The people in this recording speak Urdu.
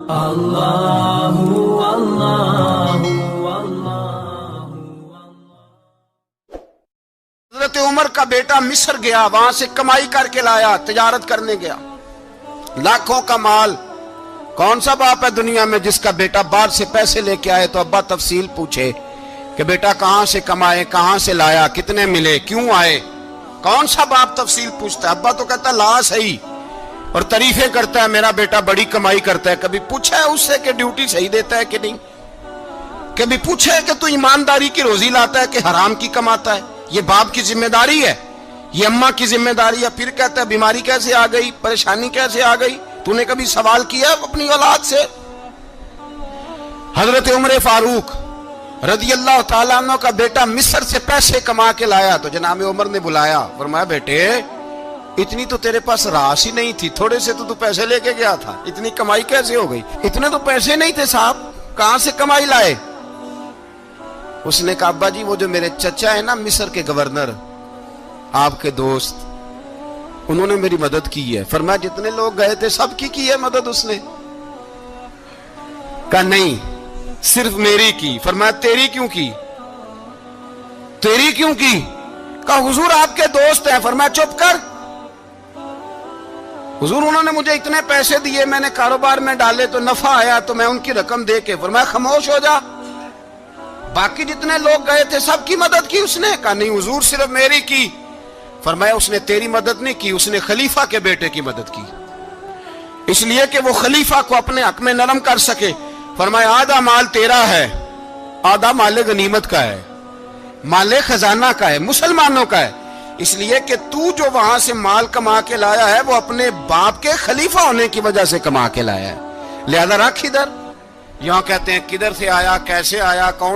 حضرت عمر کا بیٹا مصر گیا، وہاں سے کمائی کر کے لایا، تجارت کرنے گیا، لاکھوں کا مال۔ کون سا باپ ہے دنیا میں جس کا بیٹا باہر سے پیسے لے کے آئے تو ابا تفصیل پوچھے کہ بیٹا کہاں سے کمائے، کہاں سے لایا، کتنے ملے، کیوں آئے؟ کون سا باپ تفصیل پوچھتا ہے؟ ابا تو کہتا ہے لا صحیح، اور تعریفیں کرتا ہے میرا بیٹا بڑی کمائی کرتا ہے۔ کبھی پوچھا ہے اس سے کہ ڈیوٹی صحیح دیتا ہے کہ نہیں؟ کبھی پوچھا ہے کہ تو ایمانداری کی روزی لاتا ہے کہ حرام کی کماتا ہے؟ یہ باپ کی ذمہ داری ہے، یہ اماں کی ذمہ داری ہے۔ پھر کہتا ہے بیماری کیسے آ گئی، پریشانی کیسے آ گئی؟ تو نے کبھی سوال کیا اپنی اولاد سے؟ حضرت عمر فاروق رضی اللہ تعالیٰ عنہ کا بیٹا مصر سے پیسے کما کے لایا تو جناب عمر نے بلایا، فرمایا بیٹے اتنی تو تیرے پاس راس ہی نہیں تھی، تھوڑے سے تو پیسے لے کے گیا تھا، اتنی کمائی کیسے ہو گئی؟ اتنے تو پیسے نہیں تھے صاحب، کہاں سے کمائی لائے؟ اس نے کہا ابا جی وہ جو میرے چچا ہے نا مصر کے گورنر، آپ کے دوست، انہوں نے میری مدد کی ہے۔ فرمایا جتنے لوگ گئے تھے سب کی ہے مدد اس نے؟ کہا نہیں صرف میری کی۔ فرمایا تیری کیوں کی؟ تیری کیوں کی؟ کہا حضور آپ کے دوست ہیں۔ فرمایا چپ کر، حضور انہوں نے مجھے اتنے پیسے دیے، میں نے کاروبار میں ڈالے تو نفع آیا تو میں ان کی رقم دے کے۔ فرمایا خاموش ہو جا، باقی جتنے لوگ گئے تھے سب کی مدد کی اس نے؟ کہا نہیں حضور صرف میری کی۔ فرمایا اس نے تیری مدد نہیں کی، اس نے خلیفہ کے بیٹے کی مدد کی، اس لیے کہ وہ خلیفہ کو اپنے حق میں نرم کر سکے۔ فرمایا آدھا مال تیرا ہے، آدھا مال غنیمت کا ہے، مال خزانہ کا ہے، مسلمانوں کا ہے، اس لیے کہ تو جو وہاں سے مال کما کے لایا ہے وہ اپنے باپ کے خلیفہ ہونے کی وجہ سے کما کے لایا ہے، لہذا رکھ ادھر۔ یہاں کہتے ہیں کدھر سے آیا، کیسے آیا، کون